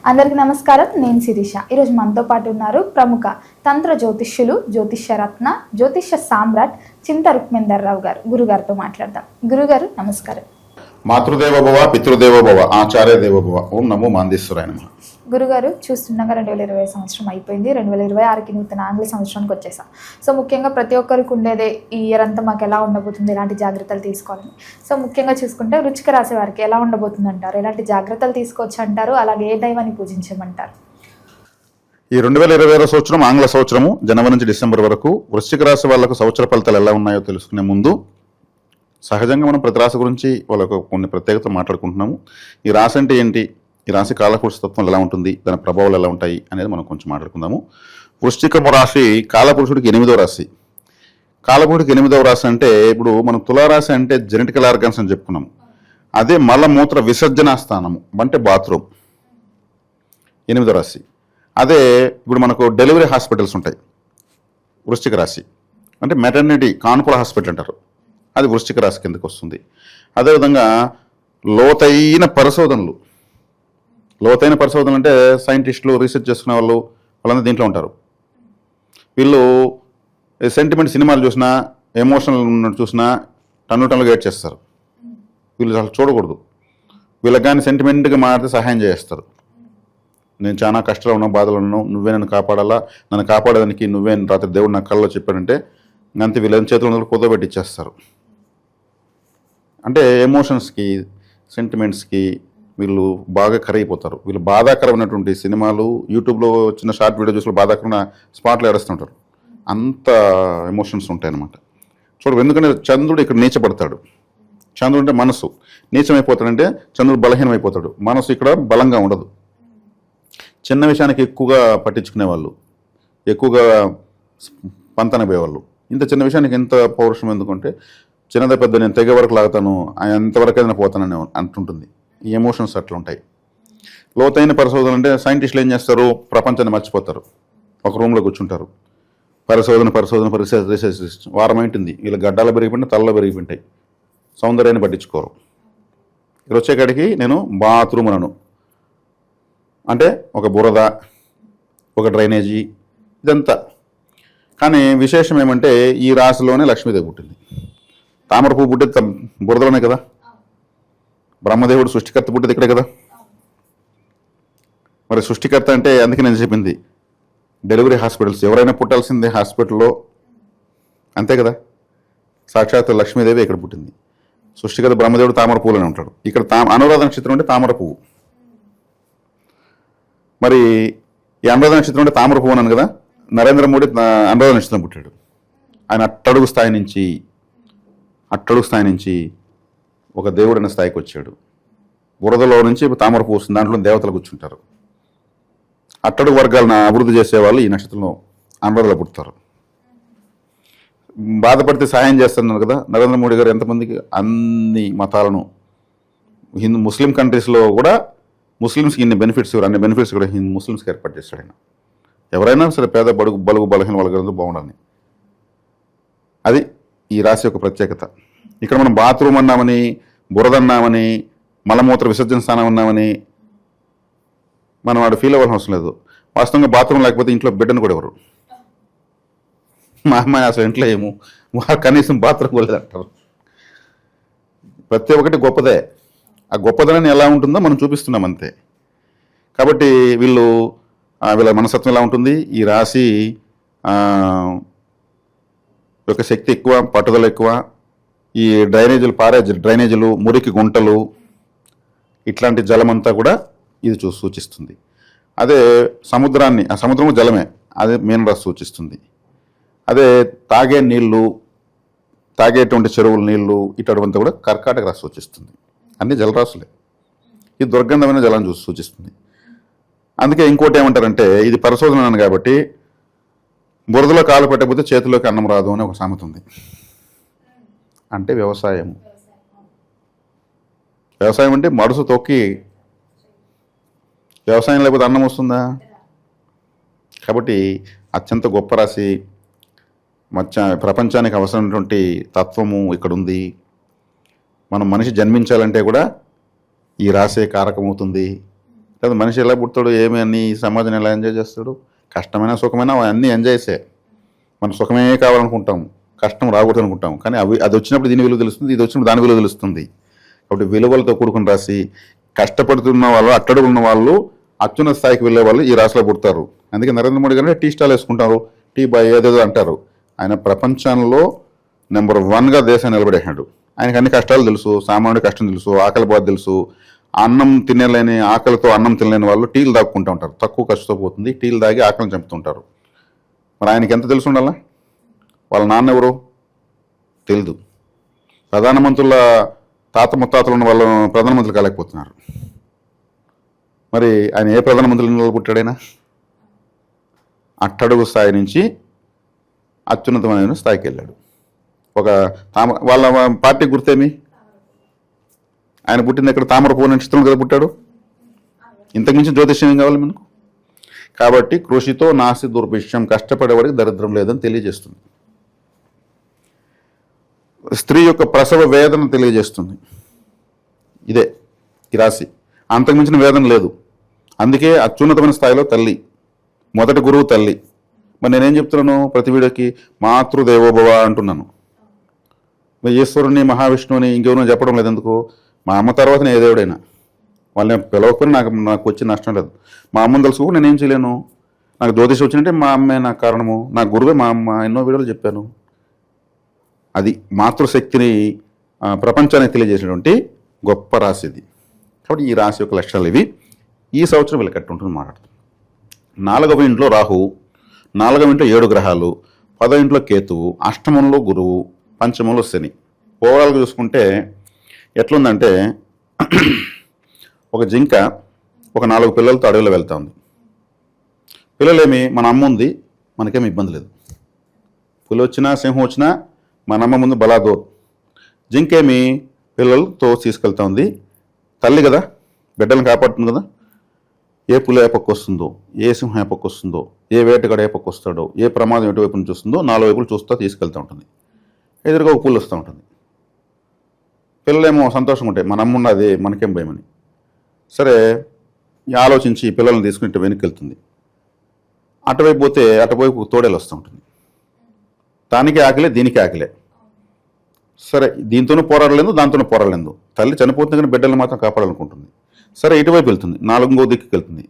అందరికీ నమస్కారం. నేను శిరీష. ఈరోజు మనతో పాటు ఉన్నారు ప్రముఖ తంత్ర జ్యోతిష్యులు, జ్యోతిష్య రత్న, జ్యోతిష్య సామ్రాట్ చింత రుక్మేందర్ రావు గారు. గురుగారితో మాట్లాడదాం. గురుగారు నమస్కారం. మాతృదేవ భవ, పితృదేవ భవ, ఆచార్య దేవ భవ. ఓం నమో మాందేశ్వరాయ నమః. గురుగారు, చూస్తుండగా 2020 సంవత్సరం అయిపోయింది. 2026కి నూతన ఆంగ్ల సంవత్సరానికి వచ్చేసాం. సో ముఖ్యంగా ప్రతి ఒక్కరికి ఉండేదే ఈ ఇయర్ అంతా మాకు ఎలా ఉండబోతుంది, ఎలాంటి జాగ్రత్తలు తీసుకోవాలని. సో ముఖ్యంగా చూసుకుంటే వృశ్చిక రాశి వారికి ఎలా ఉండబోతుంది అంటారు, ఎలాంటి జాగ్రత్తలు తీసుకోవచ్చు అంటారు, అలాగే ఏ దైవాన్ని పూజించమంటారు? ఈ 2020 సంవత్సరం ఆంగ్ల సంవత్సరము జనవరి నుంచి డిసెంబర్ వరకు వృశ్చిక రాశి వాళ్ళకు సంవత్సర ఫలితాలు ఎలా ఉన్నాయో తెలుసుకునే ముందు సహజంగా మనం ప్రతి రాశి గురించి వాళ్ళకు కొన్ని ప్రత్యేకతలు మాట్లాడుకుంటున్నాము. ఈ రాశి అంటే ఏంటి, ఈ రాశి కాలపురుషతత్వం ఎలా ఉంటుంది, దాని ప్రభావాలు ఎలా ఉంటాయి అనేది మనం కొంచెం మాట్లాడుకుందాము. వృశ్చిక రాశి కాలపురుషుడికి 8వ రాశి. కాలపురుషుడికి 8వ రాశి అంటే ఇప్పుడు మనం తులారాశి అంటే జెనెటికల్ ఆర్గన్స్ అని చెప్పుకున్నాము. అదే మలమూత్ర విసర్జన స్థానము అంటే బాత్రూమ్ 8వ రాశి. అదే ఇప్పుడు మనకు డెలివరీ హాస్పిటల్స్ ఉంటాయి. వృశ్చిక రాశి అంటే మెటర్నిటీ కాన్పుల హాస్పిటల్ అంటారు, అది వృశ్చిక రాశి కిందకి వస్తుంది. అదేవిధంగా లోతైన పరిశోధనలు అంటే సైంటిస్టులు, రీసెర్చ్ చేసుకునే వాళ్ళందరూ దీంట్లో ఉంటారు. వీళ్ళు సెంటిమెంట్ సినిమాలు చూసినా, ఎమోషనల్ చూసినా టన్నులు గైడ్ చేస్తారు. వీళ్ళు అసలు చూడకూడదు. వీళ్ళకి కానీ సెంటిమెంట్గా మాట్లాడితే సహాయం చేస్తారు. నేను చాలా కష్టాలు ఉన్నాను, బాధలు ఉన్నాను, నువ్వే నన్ను కాపాడాలా, నన్ను కాపాడేదానికి నువ్వే రాత్రి దేవుడు నా కళ్ళలో చెప్పాడంటే అంతే వీళ్ళ చేతులు కుదబెట్టిచ్చేస్తారు. అంటే ఎమోషన్స్కి, సెంటిమెంట్స్కి వీళ్ళు బాగా కరిగిపోతారు. వీళ్ళు బాధాకరమైనటువంటి సినిమాలు, యూట్యూబ్లో చిన్న షార్ట్ వీడియో చూసి బాధాకరమైన స్పాట్లు ఏడుస్తుంటారు. అంత ఎమోషన్స్ ఉంటాయన్నమాట. చూడు, ఎందుకంటే చంద్రుడు ఇక్కడ నీచపడతాడు. చంద్రుడు అంటే మనసు నీచమైపోతాడంటే చంద్రుడు బలహీనమైపోతాడు. మనసు ఇక్కడ బలంగా ఉండదు. చిన్న విషయానికి ఎక్కువగా పట్టించుకునేవాళ్ళు, ఎక్కువగా పంతనపోయేవాళ్ళు. ఇంత చిన్న విషయానికి ఎంత పౌరుషం ఎందుకంటే చిన్నద పెద్ద నేను తెగే వరకు లాగుతాను, ఎంతవరకు ఏదైనా పోతానని అంటుంటుంది. ఈ ఎమోషన్స్ అట్లా ఉంటాయి. లోతైన పరిశోధన అంటే సైంటిస్టులు ఏం చేస్తారు, ప్రపంచాన్ని మర్చిపోతారు, ఒక రూమ్లో కూర్చుంటారు. రీసెర్చ్ వారం ఏంటుంది. వీళ్ళ గడ్డాలు పెరిగిపోయింటాయి, తలలో పెరిగిపోయింటాయి, సౌందర్యాన్ని పట్టించుకోరు. ఇక్కడ వచ్చేకాడికి నేను బాత్రూమ్ అను అంటే ఒక బురద, ఒక డ్రైనేజీ, ఇదంతా. కానీ విశేషం ఏమంటే ఈ రాశిలోనే లక్ష్మీదేవి పుట్టింది. తామర పువ్వు పుట్టేది బురదలోనే కదా. బ్రహ్మదేవుడు సృష్టికర్త పుట్టేది ఇక్కడే కదా. మరి సృష్టికర్త అంటే అందుకే నేను చెప్పింది డెలివరీ హాస్పిటల్స్, ఎవరైనా పుట్టాల్సిందే హాస్పిటల్లో, అంతే కదా. సాక్షాత్ లక్ష్మీదేవి ఇక్కడ పుట్టింది. సృష్టికర్త బ్రహ్మదేవుడు తామర పువ్వులోనే ఉంటాడు. ఇక్కడ అనురాధ నక్షత్రం అంటే తామర పువ్వు. మరి ఈ అనురాధ నక్షత్రం అంటే తామర పువ్వు అన్నాను కదా. నరేంద్ర మోడీ అనురాధ నక్షత్రం పుట్టాడు. ఆయన అట్టడుగు స్థాయి నుంచి ఒక దేవుడైన స్థాయికి వచ్చాడు. బురదలో నుంచి తామర పువ్వు వస్తుంది, దాంట్లో దేవతలు కూర్చుంటారు. అట్టడుగు వర్గాలను అభివృద్ధి చేసేవాళ్ళు ఈ నక్షత్రంలో అనురాధలో పుడతారు. బాధపడితే సహాయం చేస్తున్నారు కదా నరేంద్ర మోడీ గారు. ఎంతమందికి అన్ని మతాలను, ముస్లిం కంట్రీస్లో కూడా ముస్లిమ్స్కి ఇన్ని బెనిఫిట్స్, అన్ని బెనిఫిట్స్ కూడా ముస్లిమ్స్కి ఏర్పాటు చేస్తాడు ఆయన. ఎవరైనా సరే పేద బలుగు బలహీన వాళ్ళ బాగుండాలని. అది ఈ రాశి యొక్క ప్రత్యేకత. ఇక్కడ మనం బాత్రూమ్ అన్నామని, బురద అన్నామని, మలమూత్ర విసర్జన స్థానం అన్నామని మనం వాడు ఫీల్ అవ్వాల్సిన అవసరం లేదు. వాస్తవంగా బాత్రూమ్ లేకపోతే ఇంట్లో బిడ్డను కూడా ఎవరు. మా అమ్మాయి అసలు ఇంట్లో ఏమో కనీసం బాత్రూమ్ కూడా అంటారు. ప్రతి ఒక్కటి గొప్పదే. ఆ గొప్పదనాన్ని ఎలా ఉంటుందో మనం చూపిస్తున్నాం అంతే. కాబట్టి వీళ్ళ మనస్తత్వం ఎలా ఉంటుంది, ఈ రాశి యొక్క శక్తి ఎక్కువ, పట్టుదల ఎక్కువ. ఈ డ్రైనేజీలు, మురికి గుంటలు, ఇట్లాంటి జలమంతా కూడా ఇది సూచిస్తుంది. అదే సముద్రాన్ని, ఆ సముద్రము జలమే, అదే మీనరాశి సూచిస్తుంది. అదే తాగేటువంటి చెరువుల నీళ్లు ఇటువంటివంతా కూడా కర్కాటక రాశి సూచిస్తుంది. అన్ని జలరాశులే. ఇది దుర్గంధమైన జలాన్ని సూచిస్తుంది. అందుకే ఇంకోటి ఏమంటారంటే, ఇది పరిశోధన కాబట్టి బురదలో కాలు పెట్టకపోతే చేతిలోకి అన్నం రాదు అని ఒక సామెత ఉంది. అంటే వ్యవసాయం అంటే మడుసు తొక్కి వ్యవసాయం లేకపోతే అన్నం వస్తుందా? కాబట్టి అత్యంత గొప్ప రాశి, ప్రపంచానికి అవసరమైనటువంటి తత్వము ఇక్కడ ఉంది. మనం మనిషి జన్మించాలంటే కూడా ఈ రాశే కారకమవుతుంది. లేదా మనిషి ఎలా పుడతాడు, ఏమి అన్ని ఈ సమాజం ఎలా ఎంజాయ్ చేస్తాడు, కష్టమైన సుఖమైన అన్నీ ఎంజాయ్సే. మనం సుఖమే కావాలనుకుంటాం, కష్టం రాకూడదు అనుకుంటాం. కానీ అది వచ్చినప్పుడు దీని విలువ తెలుస్తుంది, ఇది వచ్చినప్పుడు దాని విలువ తెలుస్తుంది. కాబట్టి విలువలతో కూడుకుని రాసి కష్టపడుతున్న వాళ్ళు, అట్టడుగు ఉన్న వాళ్ళు అత్యున్నత స్థాయికి వెళ్ళే వాళ్ళు ఈ రాశిలో పుడతారు. అందుకే నరేంద్ర మోడీ గారు టీ స్టాల్ వేసుకుంటారు, టీ బాయ్ ఏదేదో అంటారు. ఆయన ప్రపంచంలో నెంబర్ 1గా దేశాన్ని నిలబడేసాడు. ఆయనకు అన్ని కష్టాలు తెలుసు, సామాన్యుడి కష్టం తెలుసు, ఆకలి బాధ తెలుసు. అన్నం తినలేని, ఆకలితో అన్నం తినలేని వాళ్ళు టీలు దాక్కుంటూ ఉంటారు. తక్కువ ఖర్చుతో పోతుంది, టీలు దాగి ఆకలిని చంపుతుంటారు. మరి ఆయనకి ఎంత తెలుసు ఉండాలా? వాళ్ళ నాన్న ఎవరు తెలియదు. ప్రధానమంత్రుల తాత ముత్తాతలు ఉన్న వాళ్ళు ప్రధానమంత్రులు కాలేకపోతున్నారు. మరి ఆయన ఏ ప్రధానమంత్రులు పుట్టాడైనా? అట్టడుగు స్థాయి నుంచి అత్యున్నతమైన స్థాయికి వెళ్ళాడు. వాళ్ళ పార్టీ గుర్తేమి? ఆయన పుట్టింది ఎక్కడ? తామర పువ్వు నక్షత్రం కదా పుట్టాడు. ఇంతకుమించి జ్యోతిష్యం ఏం కావాలి మనకు? కాబట్టి కృషితో నాసి దుర్భిక్షం, కష్టపడేవాడికి దరిద్రం లేదని తెలియజేస్తుంది. స్త్రీ యొక్క ప్రసవ వేదన తెలియజేస్తుంది. ఇదే ఈ రాశి. అంతకుమించిన వేదన లేదు. అందుకే అత్యున్నతమైన స్థాయిలో తల్లి, మొదటి గురువు తల్లి. మరి నేనేం చెప్తున్నాను ప్రతి వీడియోకి? మాతృదేవోభవ అంటున్నాను. మరి ఈశ్వరుని, మహావిష్ణువుని ఇంకెవరో చెప్పడం లేదు. ఎందుకు? మా అమ్మ తర్వాత ఏ దేవుడైనా వాళ్ళని పిలవకపోయినా నాకు వచ్చిన నష్టం లేదు. మా అమ్మని తెలుసుకో నేనేం చేయలేను. నాకు జ్యోతిషం వచ్చినట్టే మా అమ్మే నాకు కారణము, నా గురువే మా అమ్మ. ఎన్నో వీడియోలు చెప్పాను. అది మాతృశక్తిని ప్రపంచానికి తెలియజేసినటువంటి గొప్ప రాశి ఇది. కాబట్టి ఈ రాశి యొక్క లక్షణాలు ఇవి. ఈ సంవత్సరం వీళ్ళకి ఉంటుంది మాట్లాడుతుంది. 4వ ఇంట్లో రాహువు, 4వ ఇంట్లో 7 గ్రహాలు, 10వ ఇంట్లో కేతువు, అష్టమంలో గురువు, పంచమంలో శని. ఓవరాల్గా చూసుకుంటే ఎట్లుందంటే ఒక జింక ఒక 4 పిల్లలతో అడవిలో వెళ్తా ఉంది. పిల్లలేమి, మన అమ్మ ఉంది, మనకేమి ఇబ్బంది లేదు. పులి వచ్చినా సింహం వచ్చినా మన అమ్మ ముందు బలాదోర్. జింకేమి పిల్లలతో తీసుకెళ్తా ఉంది. తల్లి కదా, బిడ్డలను కాపాడుతుంది కదా. ఏ పులి ఏ పక్క వస్తుందో, ఏ సింహం ఏ పక్క వస్తుందో, ఏ వేటగాడు ఏ పక్క వస్తాడో, ఏ ప్రమాదం ఎటువైపు నుంచి వస్తుందో 4 వైపులు చూస్తూ తీసుకెళ్తూ ఉంటుంది. ఎదురుగా ఒక పులి వస్తూ ఉంటుంది. పిల్లలేమో సంతోషంగా ఉంటాయి, మన అమ్మ ఉన్నది మనకేం భయమని. సరే ఆలోచించి పిల్లల్ని తీసుకుని ఇటు వెనక్కి వెళ్తుంది. అటువైపు పోతే అటువైపు తోడేలు వస్తూ ఉంటుంది. దానికి ఆకలే, దీనికి ఆకలే. సరే దీంతోనూ పోరాడలేదు, దాంతోనూ పోరాడలేదు. తల్లి చనిపోతుంది కానీ బిడ్డలను మాత్రం కాపాడాలనుకుంటుంది. సరే ఇటువైపు వెళ్తుంది, 4వ దిక్కుకి వెళ్తుంది.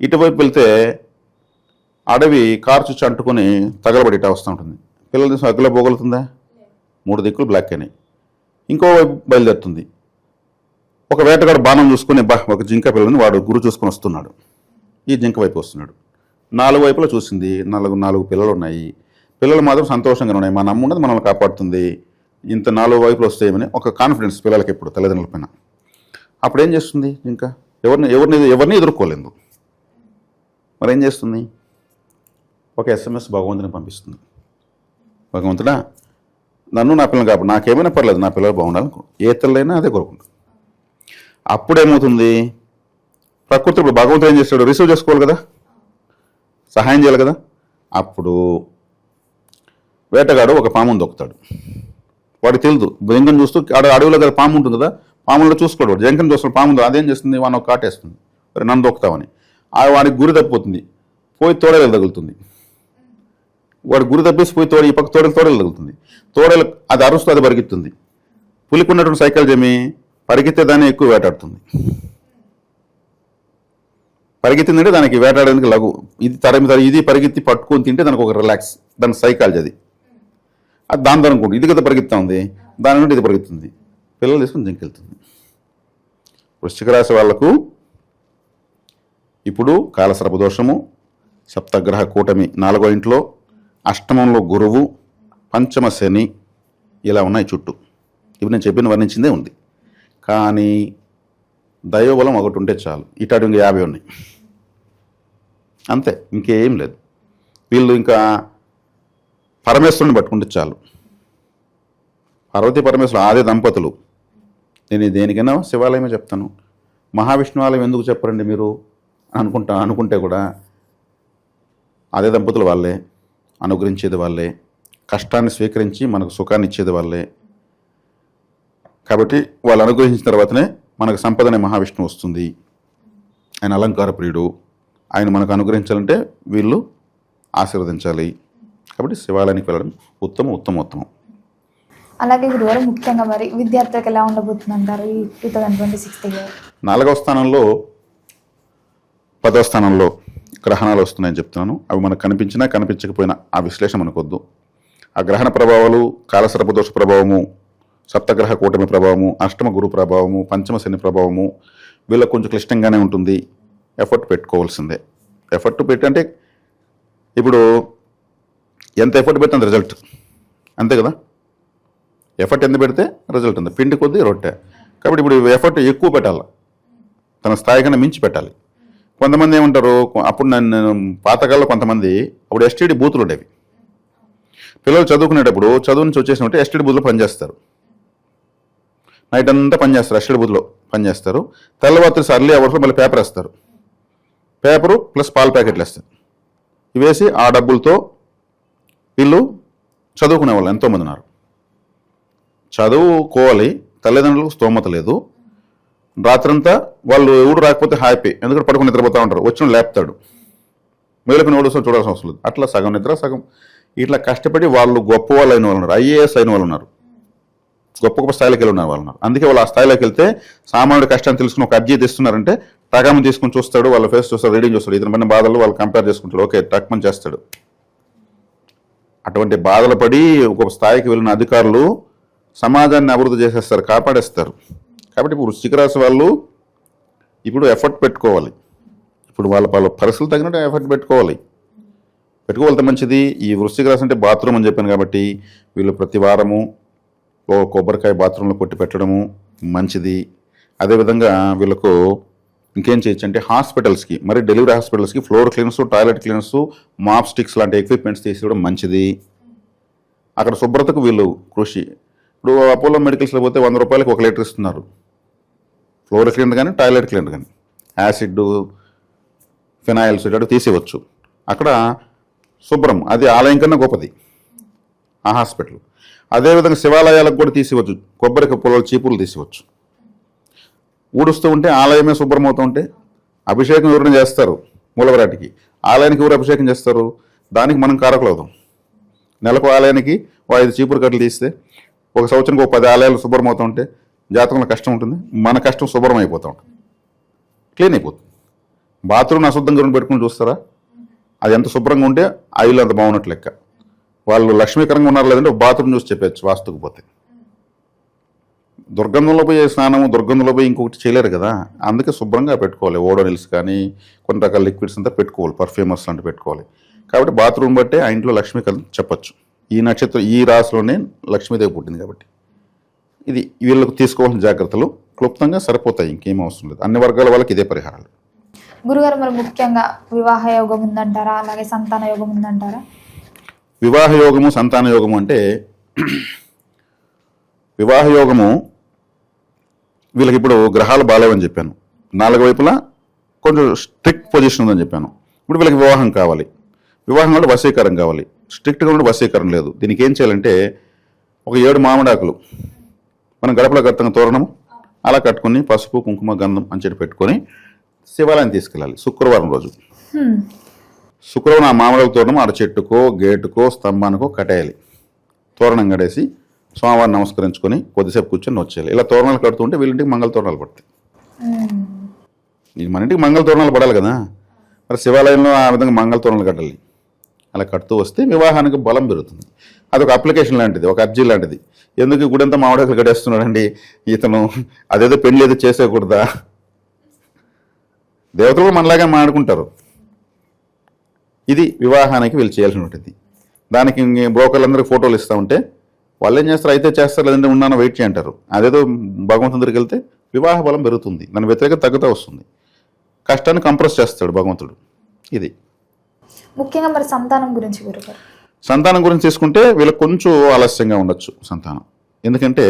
ఇటువైపు వెళ్తే అడవి కార్చుచ్చి అంటుకొని తగలబడి ఇటా వస్తూ ఉంటుంది. పిల్లల దేశం అగ్గిలో పోగలుగుతుందా? 3 దిక్కులు బ్లాక్ అయినాయి. ఇంకోవైపు బయలుదేరుతుంది. ఒక వేటగాడు బాణం చూసుకుని ఒక జింక పిల్లని వాడు గురి చూసుకొని వస్తున్నాడు. ఈ జింక వైపు వస్తున్నాడు. 4 వైపులా చూసింది. 4 పిల్లలు ఉన్నాయి. పిల్లలు మాత్రం సంతోషంగా ఉన్నాయి. మన అమ్మ ఉన్నది మనల్ని కాపాడుతుంది. ఇంత 4 వైపులు వస్తాయేమని ఒక కాన్ఫిడెన్స్ పిల్లలకి ఎప్పుడు తల్లిదండ్రుల పైన. అప్పుడు ఏం చేస్తుంది జింక? ఎవరిని ఎదుర్కోలేదు. మరి ఏం చేస్తుంది? ఒక SMS భగవంతుని పంపిస్తుంది. భగవంతుడా, నన్ను నా పిల్లలు కాపాడు, నాకేమైనా పర్లేదు, నా పిల్లలు బాగుండాలనుకో. ఏ తల్లైనా అదే కోరుకుంటాను. అప్పుడేమవుతుంది? ప్రకృతి ఇప్పుడు భగవంతుడు ఏం చేస్తాడు? రిసీవ్ చేసుకోవాలి కదా, సహాయం చేయాలి కదా. అప్పుడు వేటగాడు ఒక పాముని దొక్కుతాడు. వాడికి తెలియదు. జింకను చూస్తూ అడవిలో కదా పాము ఉంటుంది కదా, పాములో చూసుకోడు. వాడు జింకను చూస్తాడు, పాము అదేం చేస్తుంది? వాడిని ఒక కాటేస్తుంది. మరి నన్ను దొక్కుతామని వాడికి గురి తప్పిపోతుంది. పోయి తోడేలు తగులుతుంది. వాడు గురి తప్పేసి పోయి ఈ పక్క తోడేలు తగులుతుంది. తోడేలు అది అరుస్తూ అది పరిగెత్తుంది. పులికి ఉన్నటువంటి సైకాలజీ పరిగెత్తే దాన్ని ఎక్కువ వేటాడుతుంది. పరిగెత్తిందంటే దానికి వేటాడేందుకు లఘు. ఇది పరిగెత్తి పట్టుకొని తింటే దానికి ఒక రిలాక్స్. దాని సైకాలజీ అది దాని అనుకోండి. ఇది కదా పరిగెత్తా ఉంది, దాని నుండి ఇది పరిగెత్తుంది. పిల్లలు తీసుకుని జింకెళ్తుంది. వృశ్చిక రాశి వాళ్లకు ఇప్పుడు కాలసర్ప దోషము, సప్తగ్రహ కూటమి 4వ ఇంట్లో, అష్టమంలో గురువు, పంచమ శని ఇలా ఉన్నాయి చుట్టూ. ఇవి నేను చెప్పిన వర్ణించిందే ఉంది. కానీ దైవబలం ఒకటి ఉంటే చాలు. ఇటాడు ఇంకా 50 ఉన్నాయి అంతే, ఇంకేం లేదు. వీళ్ళు ఇంకా పరమేశ్వరుని పట్టుకుంటే చాలు. పార్వతీ పరమేశ్వరుడు ఆది దంపతులు. నేను దేనికైనా శివాలయమే చెప్తాను. మహావిష్ణు ఆలయం ఎందుకు చెప్పరండి మీరు అనుకుంటే కూడా అదే దంపతులు వాళ్ళే, అనుగ్రహించేది వాళ్ళే, కష్టాన్ని స్వీకరించి మనకు సుఖాన్ని ఇచ్చేది వాళ్ళే. కాబట్టి వాళ్ళు అనుగ్రహించిన తర్వాతనే మనకు సంపద అనే మహావిష్ణువు వస్తుంది. ఆయన అలంకార ప్రియుడు, ఆయన మనకు అనుగ్రహించాలంటే వీళ్ళు ఆశీర్వదించాలి. కాబట్టి శివాలయానికి వెళ్ళడం ఉత్తమం. అలాగే గురుగారు ముఖ్యంగా మరి విద్యార్థులకు ఎలా ఉండబోతుంది అంటారు ఈ 2026 ఇయర్? 4వ స్థానంలో 10వ స్థానంలో గ్రహణాలు వస్తున్నాయని చెప్తున్నాను. అవి మనకు కనిపించినా కనిపించకపోయినా ఆ విశ్లేషణ మనకొద్దు. ఆ గ్రహణ ప్రభావాలు, కాలసర్ప దోష ప్రభావము, సప్తగ్రహ కూటమి ప్రభావము, అష్టమ గురు ప్రభావము, పంచమ శని ప్రభావము వీళ్ళకి కొంచెం క్లిష్టంగానే ఉంటుంది. ఎఫర్ట్ పెట్టుకోవాల్సిందే. ఎఫర్ట్ పెట్టి అంటే ఇప్పుడు ఎంత ఎఫర్ట్ పెడితే అంత రిజల్ట్, అంతే కదా. ఎఫర్ట్ ఎంత పెడితే రిజల్ట్ ఉంది. పిండి కొద్దీ రొట్టె. కాబట్టి ఇప్పుడు ఎఫర్ట్ ఎక్కువ పెట్టాలి, తన స్థాయి కన్నా మించి పెట్టాలి. కొంతమంది ఏమంటారు, అప్పుడు నేను పాతకాలంలో కొంతమంది అప్పుడు ఎస్టీడీ బూతులు ఉండేవి. పిల్లలు చదువుకునేటప్పుడు చదువు నుంచి వచ్చేసినట్టు ఎస్టీడీ బూత్లో పనిచేస్తారు. నైట్ అంతా పనిచేస్తారు, ఎస్టీడీ బూత్లో పనిచేస్తారు. తెల్లవారు అర్లీ అవర్స్లో మళ్ళీ పేపర్ వేస్తారు. పేపరు ప్లస్ పాల ప్యాకెట్లు వేస్తారు. ఇవేసి ఆ డబ్బులతో వీళ్ళు చదువుకునే వాళ్ళు ఎంతోమంది ఉన్నారు. చదువుకోవాలి, తల్లిదండ్రులకు స్తోమత లేదు. రాత్రంతా వాళ్ళు ఎవడు రాకపోతే హ్యాపీ, ఎందుకంటే పడుకుని నిద్రపోతూ ఉంటారు. వచ్చిన లేపుతాడు, మేలుకుని ఎవడు చూడాల్సిన అవసరం లేదు. అట్లా సగం నిద్ర సగం ఇట్లా కష్టపడి వాళ్ళు గొప్ప వాళ్ళు అయిన వాళ్ళు ఉన్నారు, ఐఏఎస్ అయిన వాళ్ళు ఉన్నారు, గొప్ప స్థాయిలోకి వెళ్ళి ఉన్న వాళ్ళు ఉన్నారు. అందుకే వాళ్ళు ఆ స్థాయిలోకి వెళ్తే సామాన్యుడి కష్టాన్ని తెలుసుకుని ఒక అర్జీ తెస్తున్నారంటే టకామని తీసుకుని చూస్తాడు, వాళ్ళ ఫేస్ చూస్తాడు, రీడింగ్ చూస్తాడు, ఇతని పడిన బాధలు వాళ్ళు కంపేర్ చేసుకుంటాడు, ఓకే టక్మని చేస్తాడు. అటువంటి బాధలు పడి ఒక స్థాయికి వెళ్ళిన అధికారులు సమాజాన్ని అభివృద్ధి చేసేస్తారు, కాపాడేస్తారు. కాబట్టి ఇప్పుడు వృశ్చిక రాశి వాళ్ళు ఇప్పుడు ఎఫర్ట్ పెట్టుకోవాలి. ఇప్పుడు వాళ్ళ పరిస్థితులు తగినట్టు ఎఫర్ట్ పెట్టుకోవాలితే మంచిది. ఈ వృశ్చిక రాశి అంటే బాత్రూమ్ అని చెప్పాను కాబట్టి వీళ్ళు ప్రతి వారము ఓ కొబ్బరికాయ బాత్రూంలో కొట్టి పెట్టడము మంచిది. అదేవిధంగా వీళ్ళకు ఇంకేం చేయొచ్చు అంటే హాస్పిటల్స్కి, మరి డెలివరీ హాస్పిటల్స్కి floor cleaners, toilet cleaners, mop sticks లాంటి ఎక్విప్మెంట్స్ తీసుకోవడం మంచిది. అక్కడ శుభ్రతకు వీళ్ళు కృషి. ఇప్పుడు అపోలో మెడికల్స్లో పోతే 100 రూపాయలకి 1 లీటర్ ఇస్తున్నారు. ఫ్లోర్ క్లీనర్ కానీ టాయిలెట్ క్లీనర్ కానీ యాసిడ్, ఫినాయిల్స్ ఇటు తీసేవచ్చు. అక్కడ శుభ్రం, అది ఆలయం కన్నా గొప్పది ఆ హాస్పిటల్. అదేవిధంగా శివాలయాలకు కూడా తీసివచ్చు, కొబ్బరికి పొలాలు చీపులు తీసివచ్చు. ఊడుస్తూ ఉంటే ఆలయమే శుభ్రం అవుతూ ఉంటే అభిషేకం ఎవరైనా చేస్తారు మూలవిరాటికి, ఆలయానికి ఎవరు అభిషేకం చేస్తారు, దానికి మనం కారకులు అవుతాం. నెలకు ఆలయానికి 5 చీపురు కట్టలు తీస్తే ఒక సంవత్సరానికి 10 ఆలయాలు శుభ్రం అవుతూ ఉంటే జాతకంలో కష్టం ఉంటుంది, మన కష్టం శుభ్రం అయిపోతూ ఉంటుంది, క్లీన్ అయిపోతుంది. బాత్రూమ్ అశుద్ధంగా పెట్టుకుని చూస్తారా, అది ఎంత శుభ్రంగా ఉంటే ఆ ఇల్లు అంత బాగున్నట్టు లెక్క. వాళ్ళు లక్ష్మీకరంగా ఉన్నారు లేదంటే బాత్రూమ్ చూసి చెప్పచ్చు వాస్తుకు పోతే. దుర్గంధంలో పోయి స్నానము, దుర్గంధంలో పోయి ఇంకొకటి చేయలేరు కదా. అందుకే శుభ్రంగా పెట్టుకోవాలి. ఓడోనిల్స్ కానీ కొన్ని రకాల లిక్విడ్స్ అంతా పెట్టుకోవాలి, పర్ఫ్యూమర్స్ లాంటివి పెట్టుకోవాలి. కాబట్టి బాత్రూమ్ బట్టే ఆ ఇంట్లో లక్ష్మీకరం చెప్పచ్చు. ఈ నక్షత్రం ఈ రాశిలోనే లక్ష్మీదేవి పుట్టింది కాబట్టి ఇది వీళ్ళకు తీసుకోవాల్సిన జాగ్రత్తలు క్లుప్తంగా సరిపోతాయి, ఇంకేం అవసరం లేదు. అన్ని వర్గాల వాళ్ళకి ఇదే పరిహారాలు. గురుగారు మరి ముఖ్యంగా వివాహ యోగం ఉందంటారా, అలాగే సంతాన యోగం ఉందంటారా? వివాహ యోగము, సంతాన యోగము అంటే వివాహ యోగము వీళ్ళకి ఇప్పుడు గ్రహాలు బాలేవని చెప్పాను, 4 వైపులా కొంచెం స్ట్రిక్ట్ పొజిషన్ ఉందని చెప్పాను. ఇప్పుడు వీళ్ళకి వివాహం కావాలి, వివాహం కూడా వశీకరం కావాలి. స్ట్రిక్ట్గా ఉండి వశీకరం లేదు. దీనికి ఏం చేయాలంటే ఒక 7 మామిడాకులు మనం గడపలో కట్టంగా తోరణము అలా కట్టుకుని పసుపు కుంకుమ గంధం అని చెప్పి పెట్టుకొని శివాలయం తీసుకెళ్ళాలి. శుక్రవారం రోజు శుక్రవారం ఆ మామిడాకు తోరణం ఆడ చెట్టుకో, గేటుకో, స్తంభానికో కట్టేయాలి. తోరణం కట్టేసి స్వామివారిని నమస్కరించుకొని కొద్దిసేపు కూర్చొని వచ్చేయాలి. ఇలా తోరణాలు కడుతుంటే వీళ్ళింటికి మంగళ తోరణాలు పడతాయి. మన ఇంటికి మంగళ తోరణాలు పడాలి కదా, మరి శివాలయంలో ఆ విధంగా మంగళ తోరణాలు కట్టాలి. అలా కడుతూ వస్తే వివాహానికి బలం పెరుగుతుంది. అదొక అప్లికేషన్ లాంటిది, ఒక అర్జీ లాంటిది. ఎందుకు గుడంతా మామిడాకులు కట్టేస్తున్నాడండి ఇతను, అదేదో పెళ్లి ఏదో చేసేయకూడదా? దేవతలు మనలాగా మాట్లాడుకుంటారు. ఇది వివాహానికి వీళ్ళు చేయాల్సినటువంటిది. దానికి బ్రోకర్లందరికీ ఫోటోలు ఇస్తూ ఉంటే వాళ్ళు ఏం చేస్తారు, అయితే చేస్తారు లేదంటే ఉన్నాను వెయిట్ చేయంటారు. అదేదో భగవంతుని దగ్గరికి వెళ్తే వివాహ బలం పెరుగుతుంది, దాని వ్యతిరేకత తగ్గుతూ వస్తుంది, కష్టాన్ని కంప్రెస్ చేస్తాడు భగవంతుడు. ఇది ముఖ్యంగా మరి సంతానం గురించి గురుగారు. సంతానం గురించి తీసుకుంటే వీళ్ళకి కొంచెం ఆలస్యంగా ఉండొచ్చు సంతానం. ఎందుకంటే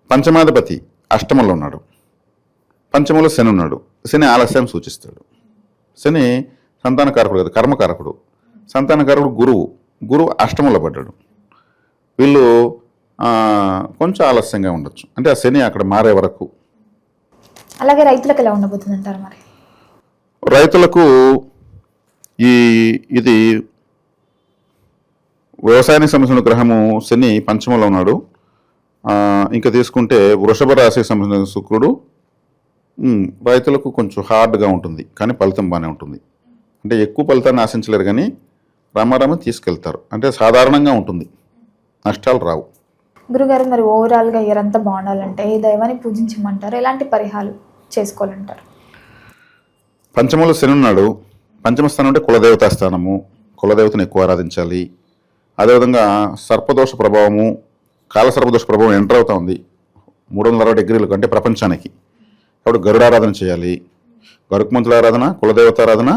పంచమాధిపతి అష్టమంలో ఉన్నాడు, పంచమంలో శని ఉన్నాడు. శని ఆలస్యం సూచిస్తాడు. శని సంతానకారకుడు కాదు, కర్మకారకుడు. సంతానకారకుడు గురువు అష్టమంలో పడ్డాడు. వీళ్ళు కొంచెం ఆలస్యంగా ఉండొచ్చు. అంటే ఆ శని అక్కడ మారే వరకు అలాగే రైతులకు ఎలా ఉండబోతుంది అంటారు మరి? రైతులకు ఇది వ్యవసాయానికి సంబంధించిన గ్రహము శని పంచమంలో ఉన్నాడు. ఇంకా తీసుకుంటే వృషభ రాశికి సంబంధించిన శుక్రుడు రైతులకు కొంచెం హార్డ్గా ఉంటుంది, కానీ ఫలితం బాగానే ఉంటుంది. అంటే ఎక్కువ ఫలితాన్ని ఆశించలేరు, కానీ రామారామ తీసుకెళ్తారు. అంటే సాధారణంగా ఉంటుంది, నష్టాలు రావు. గురుగారు, మరి ఓవరాల్గా ఇయర్ అంతా బాగుండాలంటే ఏ దైవాన్ని పూజించమంటారు? ఎలాంటి పరిహారాలు చేసుకోవాలంటారు? పంచమంలో శని ఉన్నాడు. పంచమ స్థానం అంటే కులదేవతా స్థానము, కులదేవతను ఎక్కువ ఆరాధించాలి. అదేవిధంగా సర్పదోష ప్రభావము, కాలసర్పదోష ప్రభావం ఎంటర్ అవుతా ఉంది 360 డిగ్రీలకు, అంటే ప్రపంచానికి. కాబట్టి గరుడారాధన చేయాలి, గరుకుమంతుల ఆరాధన, కులదేవత ఆరాధన,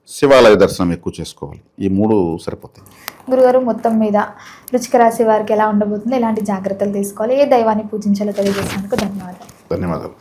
శివాలయ దర్శనం ఎక్కువ చేసుకోవాలి. ఈ 3 సరిపోతాయి. గురుగారు, మొత్తం మీద వృశ్చిక రాశి వారికి ఎలా ఉండబోతుంది, ఎలాంటి జాగ్రత్తలు తీసుకోవాలి, ఏ దైవాన్ని పూజించాలో తెలియజేసినందుకు ధన్యవాదాలు. ధన్యవాదాలు.